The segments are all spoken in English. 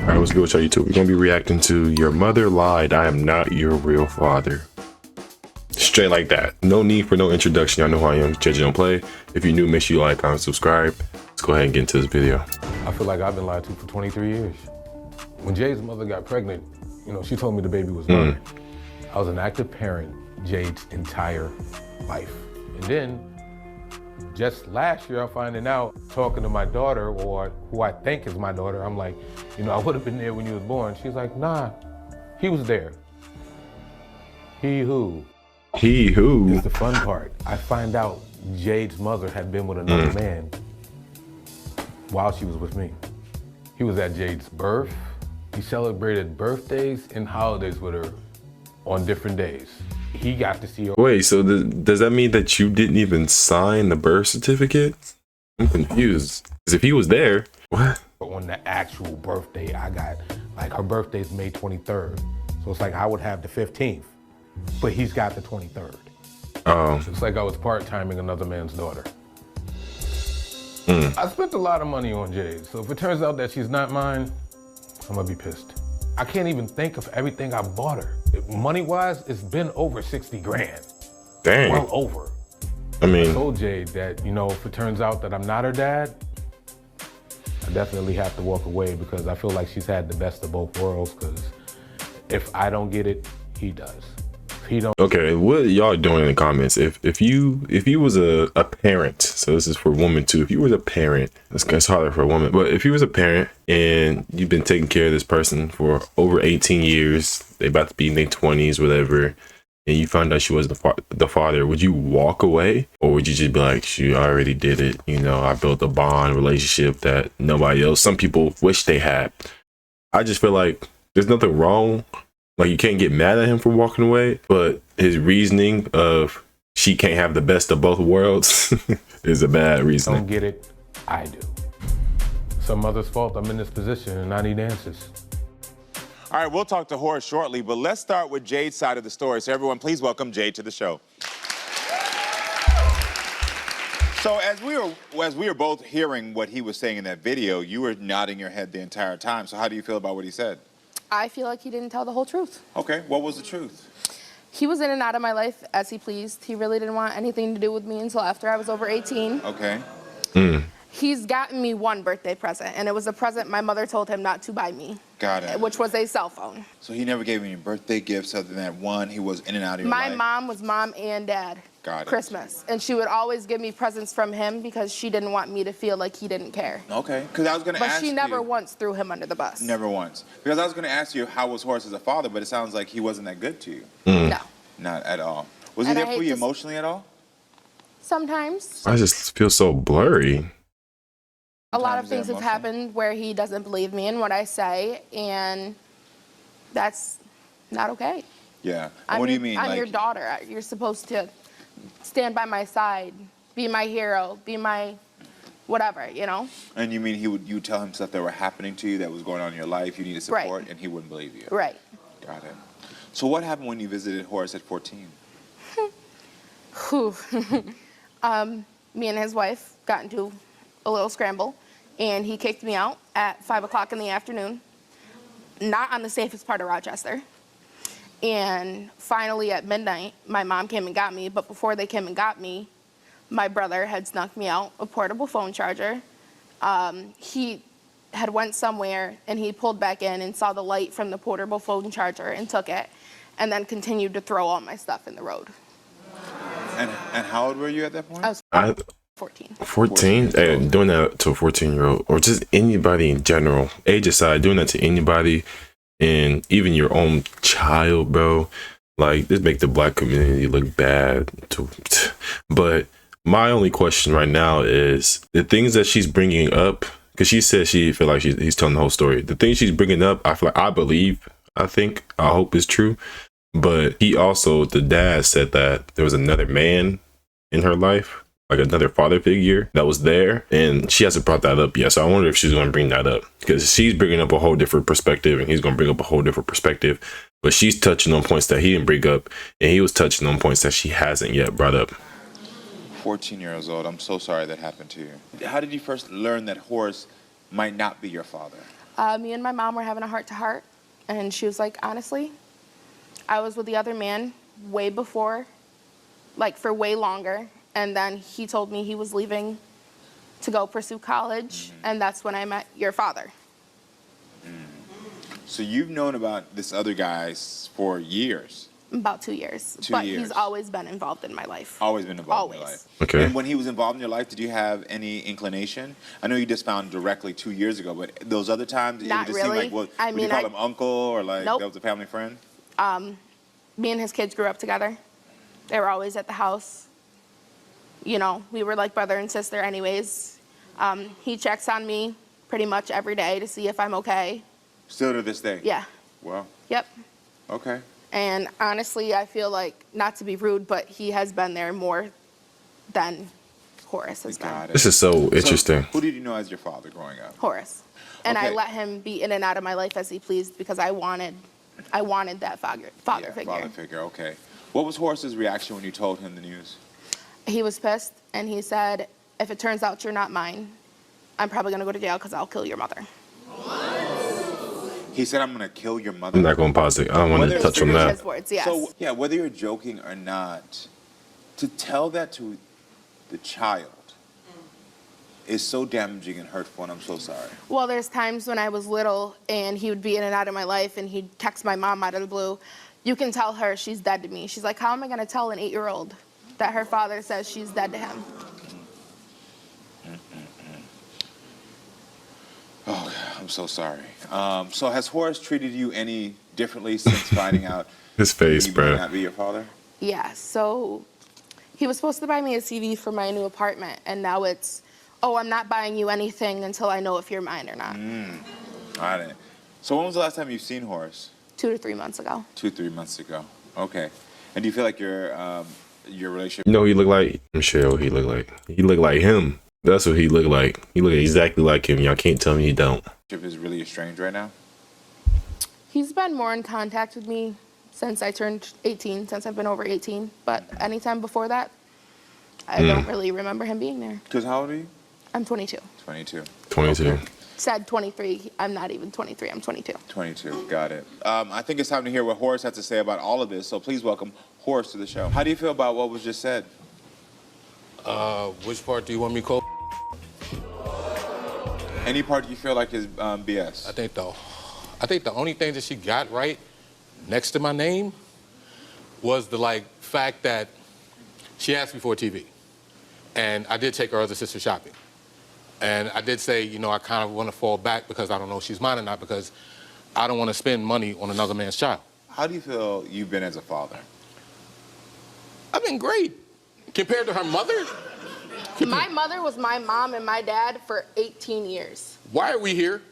Alright, what's good with y'all YouTube? We're gonna be reacting to Your Mother Lied, I Am Not Your Real Father. Straight like that. No need for no introduction. Y'all know who I am. JJ Don't Play. If you're new, make sure you like, comment, subscribe. Let's go ahead and get into this video. I feel like I've been lied to for 23 years. When Jade's mother got pregnant, you know, she told me the baby was mine. I was an active parent Jade's entire life. And then, just last year, I'm finding out, talking to my daughter, or who I think is my daughter, I'm like, you know, I would have been there when you was born. She's like, nah, he was there. He who? He who? Is the fun part. I find out Jade's mother had been with another man while she was with me. He was at Jade's birth. He celebrated birthdays and holidays with her on different days. He got to see her. Wait, so does that mean that you didn't even sign the birth certificate? I'm confused. Because if he was there, what? On the actual birthday, I got, like, her birthday's May 23rd. So it's like I would have the 15th, but he's got the 23rd. Oh. So it's like I was part-timing another man's daughter. I spent a lot of money on Jade, so if it turns out that she's not mine, I'm gonna be pissed. I can't even think of everything I bought her. Money-wise, it's been over 60 grand. Dang. Well over. I I mean, told Jade that, you know, if it turns out that I'm not her dad, I definitely have to walk away because I feel like she's had the best of both worlds, because if I don't get it, he does. If he don't. okay, what y'all doing in the comments? If you was a parent, so this is for women too. If you was a parent, it's harder for a woman, but if you was a parent and you've been taking care of this person for over 18 years, they about to be in their 20s, whatever, and you found out she wasn't the father, would you walk away, or would you just be like, she already did it? You know, I built a bond relationship that nobody else. Some people wish they had. I just feel like there's nothing wrong. Like, you can't get mad at him for walking away, but his reasoning of she can't have the best of both worlds is a bad reasoning. Don't get it, I do. Some mother's fault I'm in this position and I need answers. All right, we'll talk to Horace shortly, but let's start with Jade's side of the story. So everyone, please welcome Jade to the show. So as we were both hearing what he was saying in that video, you were nodding your head the entire time. So how do you feel about what he said? I feel like he didn't tell the whole truth. Okay, what was the truth? He was in and out of my life as he pleased. He really didn't want anything to do with me until after I was over 18. Okay. He's gotten me one birthday present, and it was a present my mother told him not to buy me. Got it. Which was a cell phone. So he never gave you any birthday gifts other than that one. He was in and out of your life. My mom was mom and dad. Got it. Christmas. And she would always give me presents from him because she didn't want me to feel like he didn't care. Okay, because I was going to ask But you. she never once threw him under the bus. Never once. Because I was going to ask you how was Horace as a father, but it sounds like he wasn't that good to you. No. Not at all. Was he And I there for hate you to emotionally at all? Sometimes. I just feel so blurry. A lot of Sometimes things they're have emotional. happened where he doesn't believe me in what I say, and that's not okay. Yeah. And what do you mean? I'm like, your daughter. You're supposed to stand by my side, be my hero, be my whatever, you know? And you mean you tell him stuff that were happening to you that was going on in your life, you needed support, Right. and he wouldn't believe you? Right. Got it. So what happened when you visited Horace at 14? Whew. Me and his wife got into a little scramble, and he kicked me out at 5 o'clock in the afternoon, not on the safest part of Rochester. And finally at midnight, my mom came and got me, but before they came and got me, my brother had snuck me out a portable phone charger. He had went somewhere and he pulled back in and saw the light from the portable phone charger and took it, and then continued to throw all my stuff in the road. And how old were you at that point? I was 14. 14? Hey, doing that to a 14-year-old, or just anybody in general, age aside, doing that to anybody, and even your own child, bro, like, this make the black community look bad but my only question right now is the things that she's bringing up, because she said she feel like he's telling the whole story. The things she's bringing up, I feel like, I hope is true. But he also, the dad, said that there was another man in her life, like another father figure that was there, and she hasn't brought that up yet. So I wonder if she's going to bring that up, because she's bringing up a whole different perspective and he's going to bring up a whole different perspective. But she's touching on points that he didn't bring up, and he was touching on points that she hasn't yet brought up. 14 years old. I'm so sorry that happened to you. How did you first learn that Horace might not be your father? Me and my mom were having a heart-to-heart, and she was like, honestly, I was with the other man way before, like for way longer, and then he told me he was leaving to go pursue college, and that's when I met your father. So you've known about this other guy for years. About 2 years. 2 But years. he's always been involved in my life. Always been involved in your Always. life. Okay. And when he was involved in your life, did you have any inclination? I know you just found directly 2 years ago, but those other times, Not it just seemed really. like, well, I would you mean, call him uncle or like Nope. that was a family friend? Me and his kids grew up together. They were always at the house. You know, we were like brother and sister anyways. He checks on me pretty much every day to see if I'm okay. Still to this day? Yeah. Well, Yep. okay. And honestly, I feel like, not to be rude, but he has been there more than Horace has been. Got it. This is so interesting. Who did you know as your father growing up? Horace. And I Okay. let him be in and out of my life as he pleased because I wanted that father Yeah, figure. father figure, okay. What was Horace's reaction when you told him the news? He was pissed, and he said, if it turns out you're not mine, I'm probably going to go to jail because I'll kill your mother. He said, I'm going to kill your mother. I'm not going to pause it. I don't want Whether to it's touch on serious that. His words, yes. So, yeah, whether you're joking or not, to tell that to the child is so damaging and hurtful, and I'm so sorry. Well, there's times when I was little, and he would be in and out of my life, and he'd text my mom out of the blue. You can tell her she's dead to me. She's like, how am I going to tell an 8-year-old that her father says she's dead to him? Oh, I'm so sorry. So has Horace treated you any differently since finding out His face, he may bro. not be your father? Yeah, so he was supposed to buy me a TV for my new apartment, and now it's, oh, I'm not buying you anything until I know if you're mine or not. I didn't. So when was the last time you've seen Horace? 2 to 3 months ago. 2-3 months ago. Okay. And do you feel like your relationship? You know who he looked like? I'm sure what he looked like. He looked like him. That's what he looked like. He looked exactly like him. Y'all can't tell me he don't. Is really estranged right now? He's been more in contact with me since I turned 18, since I've been over 18. But anytime before that, I don't really remember him being there. Because how old are you? I'm 22. 22. 22. Okay. Said 23. I'm not even 23. I'm 22. 22. Got it. I think it's time to hear what Horace has to say about all of this. So please welcome Horace to the show. How do you feel about what was just said? Which part do you want me to call? Any part you feel like is BS? I think the only thing that she got right next to my name was the fact that she asked me for a TV. And I did take her other sister shopping. And I did say, I kind of want to fall back because I don't know if she's mine or not, because I don't want to spend money on another man's child. How do you feel you've been as a father? I've been great. Compared to her mother? My mother was my mom and my dad for 18 years Why are we here?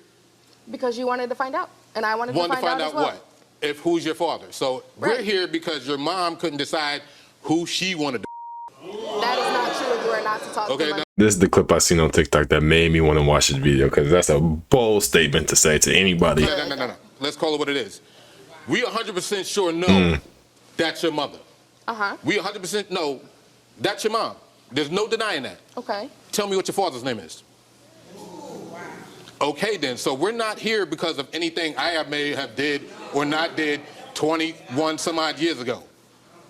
because you wanted to find out, and I wanted Want to find out as well. what? If who's your father. So we're Right. here because your mom couldn't decide who she wanted to. That is not true. You are not to talk Okay, to my now, This is the clip I seen on TikTok that made me want to watch this video because that's a bold statement to say to anybody. no. Let's call it what it is. We 100% sure know that's your mother. Uh-huh. We 100% know that's your mom. There's no denying that. Okay. Tell me what your father's name is. Okay, then. So we're not here because of anything I may have did or not did 21 some odd years ago.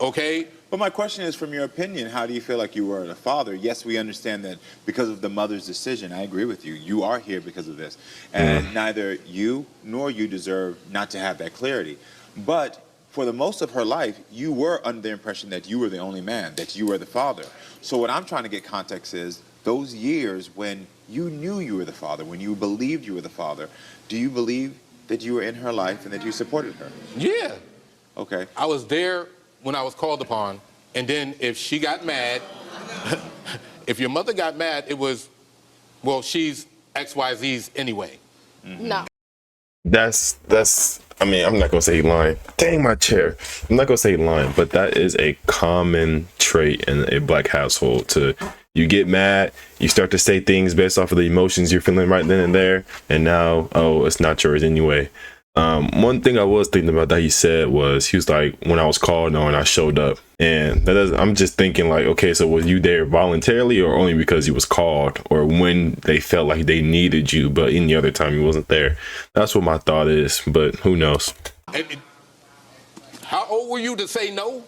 Okay? But my question is, from your opinion, how do you feel like you were a father? Yes, we understand that because of the mother's decision. I agree with you. You are here because of this. And neither you nor you deserve not to have that clarity. But for the most of her life, you were under the impression that you were the only man, that you were the father. So what I'm trying to get context is, those years when you knew you were the father, when you believed you were the father, do you believe that you were in her life and that you supported her? Yeah. Okay. I was there when I was called upon, and then if she got mad, if your mother got mad, it was, well, she's XYZ's anyway. No. That's I mean, I'm not gonna say lying. Dang my chair. I'm not gonna say lying, but that is a common trait in a black household. You get mad, you start to say things based off of the emotions you're feeling right then and there, and now, oh, it's not yours anyway. One thing I was thinking about that he said was, he was like, when I was called on, I showed up. And that doesn't, I'm just thinking like, okay, so was you there voluntarily or only because you was called, or when they felt like they needed you, but any other time you wasn't there? That's what my thought is, but who knows? How old were you to say no?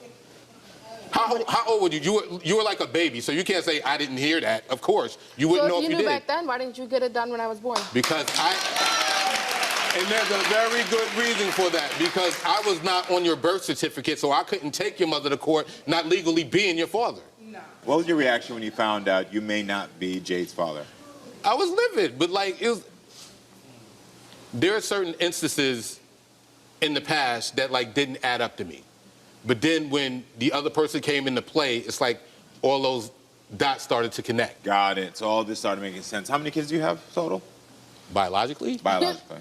How old were you? You were like a baby, so you can't say I didn't hear that. Of course, you wouldn't know if you did. So if you knew back then, why didn't you get it done when I was born? Because and there's a very good reason for that. Because I was not on your birth certificate, so I couldn't take your mother to court, not legally being your father. No. What was your reaction when you found out you may not be Jade's father? I was livid, but like there are certain instances in the past that like didn't add up to me. But then when the other person came into play, it's like all those dots started to connect. Got it. So all this started making sense. How many kids do you have total? Biologically? Biologically.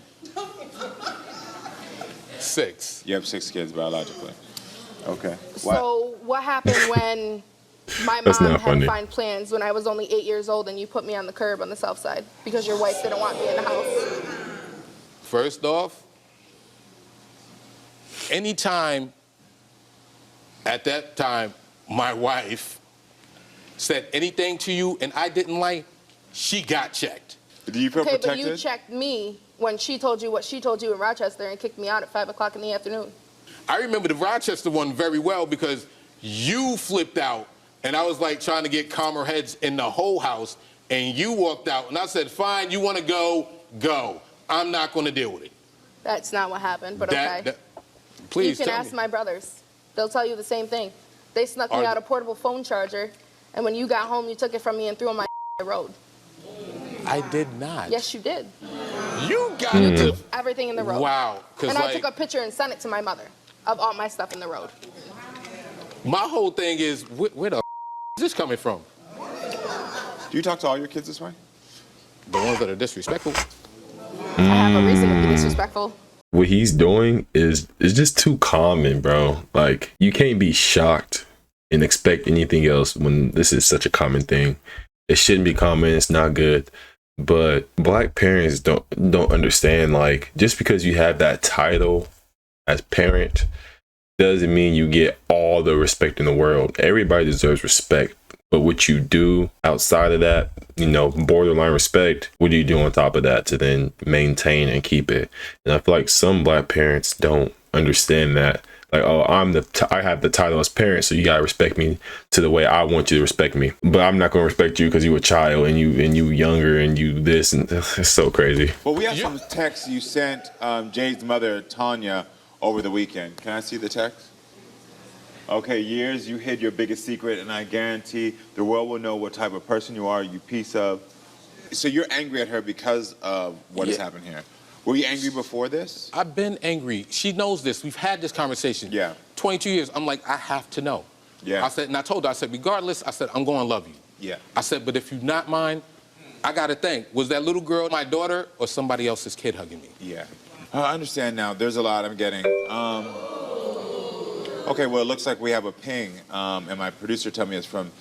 6. You have 6 kids biologically. Okay. So what happened when my That's mom not had funny. to find plans when I was only 8 years old and you put me on the curb on the south side because your wife didn't want me in the house? First off, anytime at that time my wife said anything to you and I didn't like, she got checked. Do you feel Okay, protected? but you checked me when she told you what she told you in Rochester and kicked me out at 5 o'clock in the afternoon. I remember the Rochester one very well because you flipped out and I was like trying to get calmer heads in the whole house and you walked out and I said, fine, you want to go, go. I'm not going to deal with it. That's not what happened, but okay. Please you can tell ask me. my brothers. They'll tell you the same thing. They snuck me out a portable phone charger, and when you got home, you took it from me and threw it on my road. I did not. Yes, you did. You got it. Everything in the road. Wow. And I took a picture and sent it to my mother of all my stuff in the road. My whole thing is, where the is this coming from? Do you talk to all your kids this way? The ones that are disrespectful. I have a reason to be disrespectful. What he's doing is just too common, bro. Like, you can't be shocked and expect anything else when this is such a common thing. It shouldn't be common. It's not good. But black parents don't understand, like, just because you have that title as parent doesn't mean you get all the respect in the world. Everybody deserves respect. But what you do outside of that, you know, borderline respect, what do you do on top of that to then maintain and keep it? And I feel like some black parents don't understand that. Like, oh, I have the title as parent, so you gotta respect me to the way I want you to respect me. But I'm not gonna respect you because you're a child and you younger and you this, and it's so crazy. Well, we have some texts you sent Jade's mother, Tanya, over the weekend. Can I see the text? Okay, years you hid your biggest secret, and I guarantee the world will know what type of person you are, you piece of. So you're angry at her because of what has happened here. Were you angry before this? I've been angry. She knows this. We've had this conversation. Yeah. 22 years. I'm like, I have to know. Yeah. I said, and I told her, I said, regardless, I said, I'm going to love you. Yeah. I said, but if you're not mine, I got to think, was that little girl my daughter or somebody else's kid hugging me? Yeah. I understand now. There's a lot I'm getting. Okay, well, it looks like we have a ping, and my producer told me it's from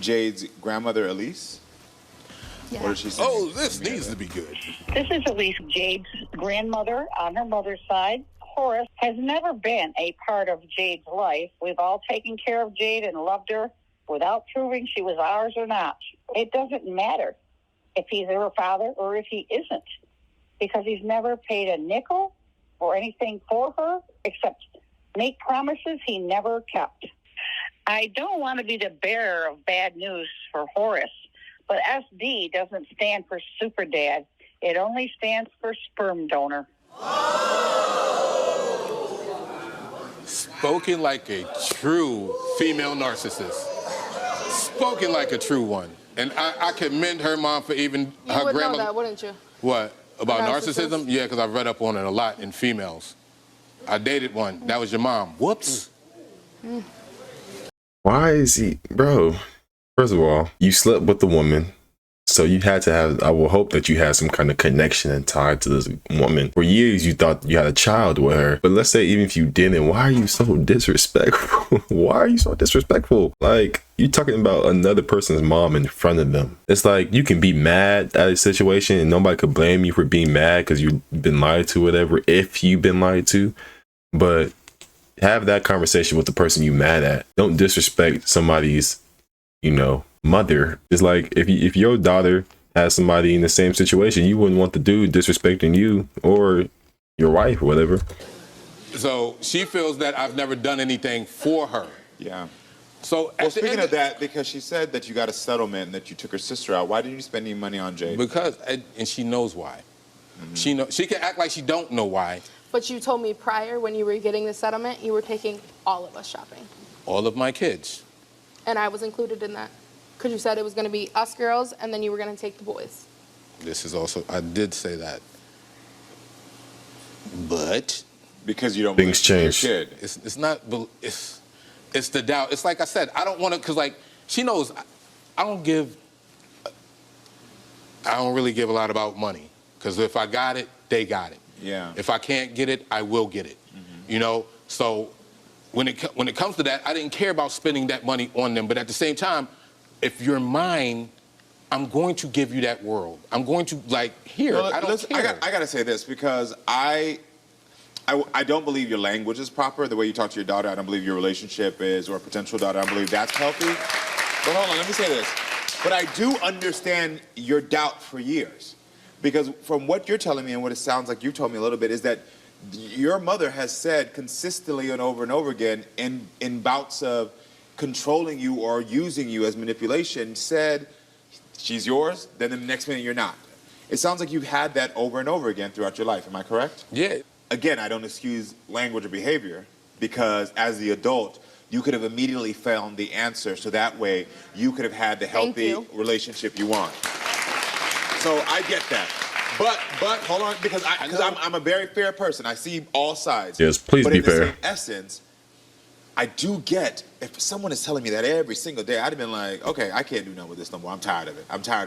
Jade's grandmother, Elise. Yeah. What did she say? Oh, this needs to be good. This is Elise, Jade's grandmother on her mother's side. Horace has never been a part of Jade's life. We've all taken care of Jade and loved her without proving she was ours or not. It doesn't matter if he's her father or if he isn't, because he's never paid a nickel or anything for her except make promises he never kept. I don't want to be the bearer of bad news for Horace, but SD doesn't stand for super dad. It only stands for sperm donor. Spoken like a true female narcissist. Spoken like a true one. And I commend her mom for even You her would know grandmother. that, wouldn't you? What? About Narcissist? narcissism? Yeah, because I've read up on it a lot in females. I dated one. That was your mom. Whoops. Why is he, bro? First of all, you slept with the woman, so you had to have, I will hope that you had some kind of connection and tie to this woman. For years, you thought you had a child with her. But let's say even if you didn't, why are you so disrespectful? Why are you so disrespectful? Like, you're talking about another person's mom in front of them. It's like you can be mad at a situation and nobody could blame you for being mad because you've been lied to, whatever, if you've been lied to. But have that conversation with the person you mad at. Don't disrespect somebody's, mother. It's like if your daughter has somebody in the same situation, you wouldn't want the dude disrespecting you or your wife or whatever. So she feels that I've never done anything for her. Yeah. So Well, speaking of that, because she said that you got a settlement and that you took her sister out, why didn't you spend any money on Jade? Because, and she knows why. She can act like she don't know why. But you told me prior when you were getting the settlement, you were taking all of us shopping. All of my kids. And I was included in that. Because you said it was going to be us girls and then you were going to take the boys. This is also, I did say that. But Because you don't Things believe your change. kid. it's not, it's the doubt. It's like I said, I don't want to, because like, she knows I don't really give a lot about money. Because if I got it, they got it. Yeah. If I can't get it, I will get it. So when it comes to that, I didn't care about spending that money on them. But at the same time, if you're mine, I'm going to give you that world. I'm going to here. Well, I don't listen, care. I got to say this because I don't believe your language is proper. The way you talk to your daughter, I don't believe your relationship is, or potential daughter, I don't believe that's healthy. But hold on, let me say this. But I do understand your doubt for years. Because from what you're telling me and what it sounds like you've told me a little bit is that your mother has said consistently and over again in bouts of controlling you or using you as manipulation, said she's yours, then the next minute you're not. It sounds like you've had that over and over again throughout your life. Am I correct? Yeah. Again, I don't excuse language or behavior because as the adult, you could have immediately found the answer so that way you could have had the healthy relationship you want. So I get that. But hold on, because I'm a very fair person. I see all sides. Yes, please but be in the fair. same essence, I do get, if someone is telling me that every single day, I'd have been like, okay, I can't do nothing with this no more. I'm tired of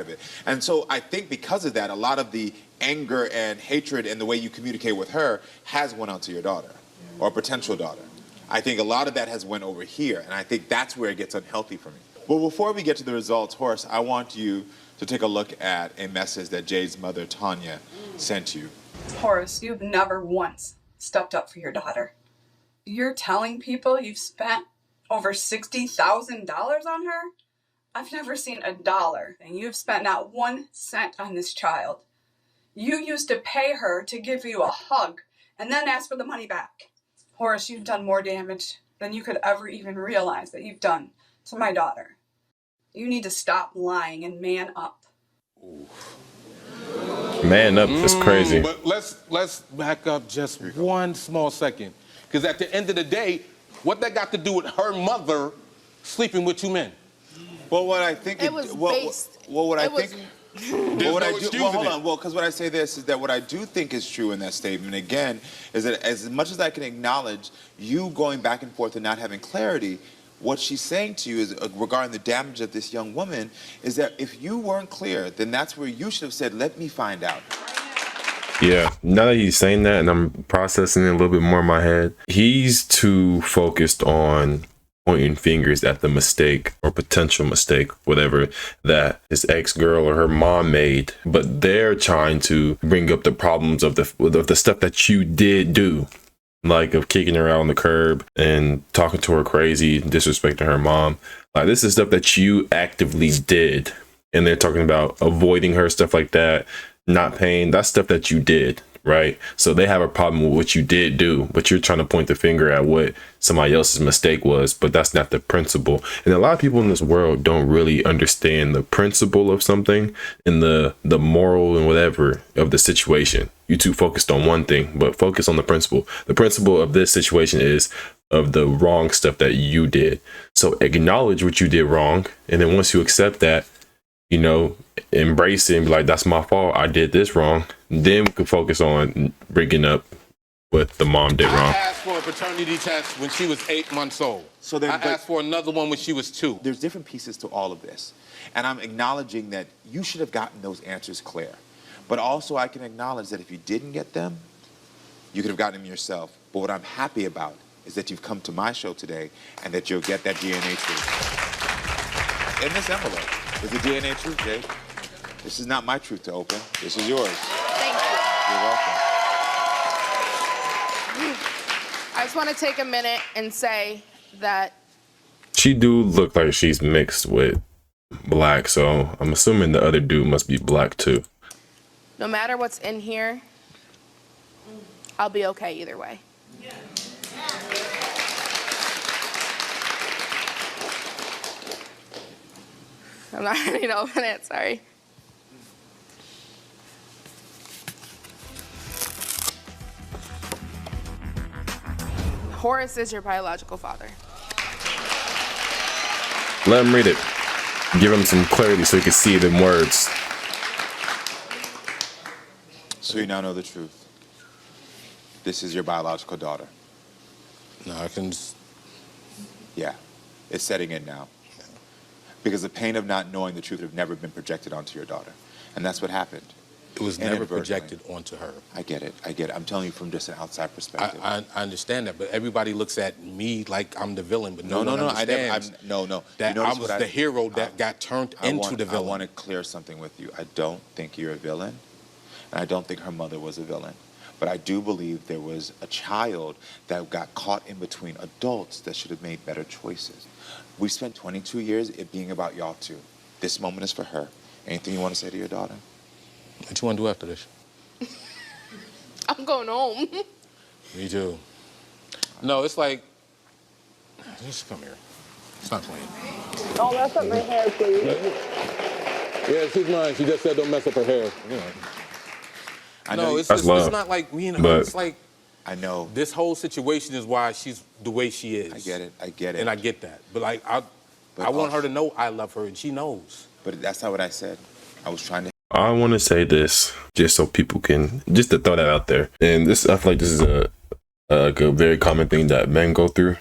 it. And so I think because of that, a lot of the anger and hatred and the way you communicate with her has went out to your daughter or potential daughter. I think a lot of that has went over here, and I think that's where it gets unhealthy for me. Well, before we get to the results, Horace, I want you to take a look at a message that Jade's mother, Tanya, sent you. Horace, you've never once stepped up for your daughter. You're telling people you've spent over $60,000 on her? I've never seen $1, and you've spent not 1 cent on this child. You used to pay her to give you a hug and then ask for the money back. Horace, you've done more damage than you could ever even realize that you've done to my daughter. You need to stop lying and man up. Man up is crazy. But let's back up just one small second. Because at the end of the day, what that got to do with her mother sleeping with 2 men? Well, what I think It was based. What I There's hold excusing it. on. Well, because what I say this is that what I do think is true in that statement, again, is that as much as I can acknowledge you going back and forth and not having clarity, what she's saying to you is regarding the damage of this young woman is that if you weren't clear, then that's where you should have said, let me find out. Yeah, now that he's saying that and I'm processing it a little bit more in my head, he's too focused on pointing fingers at the mistake or potential mistake, whatever, that his ex-girl or her mom made. But they're trying to bring up the problems of the stuff that you did do, like of kicking her out on the curb and talking to her crazy, disrespecting her mom. Like, this is stuff that you actively did. And they're talking about avoiding her, stuff like that, not paying. That's stuff that you did, right? So they have a problem with what you did do, but you're trying to point the finger at what somebody else's mistake was, but that's not the principle. And a lot of people in this world don't really understand the principle of something and the moral and whatever of the situation. You're too focused on one thing, but focus on the principle. The principle of this situation is of the wrong stuff that you did. So acknowledge what you did wrong. And then once you accept that, you know, embrace it and be like, that's my fault. I did this wrong. Then we can focus on bringing up what the mom did wrong. I asked for a paternity test when she was 8 months old. So then, I asked for another one when she was 2. There's different pieces to all of this. And I'm acknowledging that you should have gotten those answers clear. But also I can acknowledge that if you didn't get them, you could have gotten them yourself. But what I'm happy about is that you've come to my show today and that you'll get that DNA test. in this envelope is the DNA truth, Jade. This is not my truth to open. This is yours. Thank you. You're welcome. I just want to take a minute and say that She do look like she's mixed with black, so I'm assuming the other dude must be black too. no matter what's in here, I'll be okay either way. I'm not ready to open it, sorry. Horace is your biological father. Let him read it. Give him some clarity so he can see them words. So you now know the truth. This is your biological daughter. No, I can. Yeah, it's setting in now. Because the pain of not knowing the truth have never been projected onto your daughter. And that's what happened. It was never Inadvertently. projected onto her. I get it. I'm telling you from just an outside perspective. I understand that, but everybody looks at me like I'm the villain, but no, No. one understands No. that You notice I was what the hero that got turned into the I villain. want to clear something with you. I don't think you're a villain, and I don't think her mother was a villain. But I do believe there was a child that got caught in between adults that should have made better choices. We spent 22 years it being about y'all two. This moment is for her. Anything you want to say to your daughter? What you want to do after this? I'm going home. Me too. No, it's like, just come here. Stop playing. Don't mess up my hair, please. Yeah, she's mine. She just said don't mess up her hair. You know. I know No, you- it's That's love. not like me and her. But- It's like I know. this whole situation is why she's the way she is. I get it. And I get that. But like, I want her to know I love her, and she knows. But that's not what I said. I was trying to. I want to say this just so people can, just to throw that out there. And this, I feel like this is a very common thing that men go through.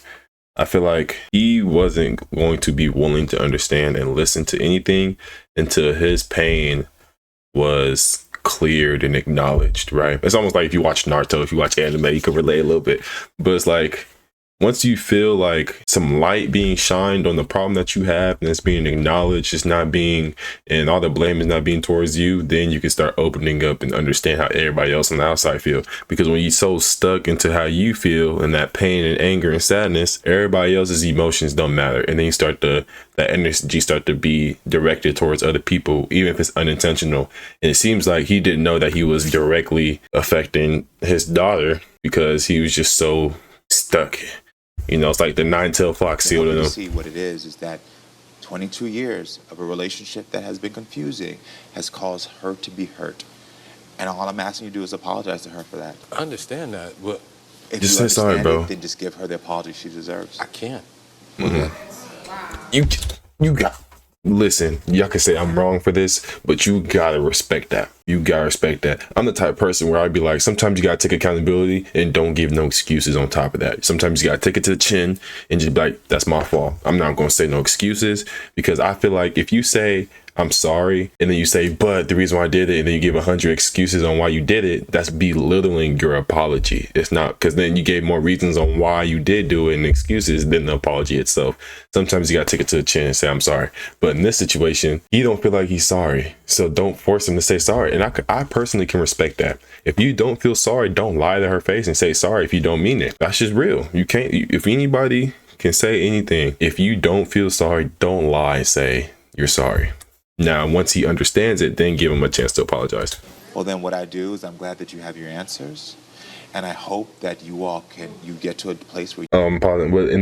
I feel like he wasn't going to be willing to understand and listen to anything until his pain was cleared and acknowledged, right? It's almost like if you watch Naruto, if you watch anime, you can relate a little bit. But it's like, once you feel like some light being shined on the problem that you have and it's being acknowledged, it's not being, and all the blame is not being towards you, then you can start opening up and understand how everybody else on the outside feel. Because when you're so stuck into how you feel and that pain and anger and sadness, everybody else's emotions don't matter. And then you start that energy start to be directed towards other people, even if it's unintentional. And it seems like he didn't know that he was directly affecting his daughter because he was just so stuck. You know, it's like the nine-tailed fox sealed in You him. see what it is that 22 years of a relationship that has been confusing has caused her to be hurt. And all I'm asking you to do is apologize to her for that. I understand that, but If Just you say sorry, understand bro. it, then just give her the apology she deserves. I can't. You got, listen, y'all can say I'm wrong for this, but you gotta respect that. You gotta respect that. I'm the type of person where I'd be like, sometimes you gotta take accountability and don't give no excuses on top of that. Sometimes you gotta take it to the chin and just be like, that's my fault. I'm not gonna say no excuses, because I feel like if you say I'm sorry and then you say, but the reason why I did it, and then you give 100 excuses on why you did it, that's belittling your apology. It's not, because then you gave more reasons on why you did do it and excuses than the apology itself. Sometimes you gotta take it to the chin and say I'm sorry. But in this situation, he don't feel like he's sorry, so don't force him to say sorry. And I personally can respect that. If you don't feel sorry, don't lie to her face and say sorry if you don't mean it. That's just real. You can't, if anybody can say anything, if you don't feel sorry, don't lie and say you're sorry. Now, once he understands it, then give him a chance to apologize. Well, then what I do is I'm glad that you have your answers. And I hope that you get to a place where And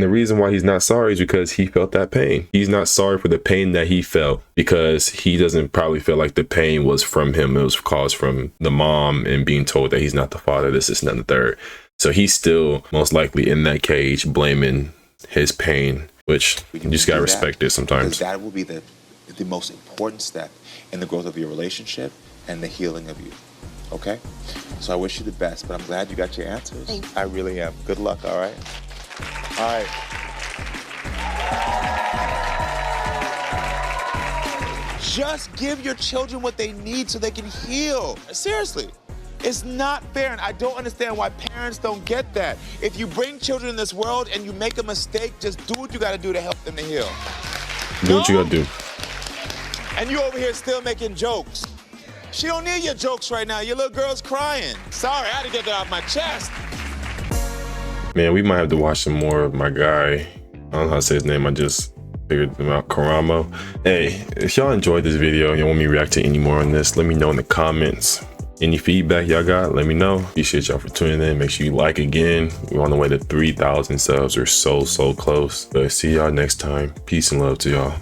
the reason why he's not sorry is because he felt that pain. He's not sorry for the pain that he felt because he doesn't probably feel like the pain was from him. It was caused from the mom and being told that he's not the father, this is not the third. So he's still most likely in that cage blaming his pain, which we you can just do gotta that, respect it because sometimes. that will be the most important step in the growth of your relationship and the healing of you. Okay? So I wish you the best, but I'm glad you got your answers. Thanks. I really am. Good luck, all right? All right. Just give your children what they need so they can heal. Seriously. It's not fair, and I don't understand why parents don't get that. If you bring children in this world and you make a mistake, just do what you gotta do to help them to heal. Do what you gotta do. And you over here still making jokes. She don't need your jokes right now. Your little girl's crying. Sorry, I had to get that off my chest. Man, we might have to watch some more of my guy. I don't know how to say his name. I just figured him out, Karamo. Hey, if y'all enjoyed this video, you want me to react to any more on this, let me know in the comments. Any feedback y'all got, let me know. Appreciate y'all for tuning in. Make sure you like again. We're on the way to 3,000 subs. We're so close. But see y'all next time. Peace and love to y'all.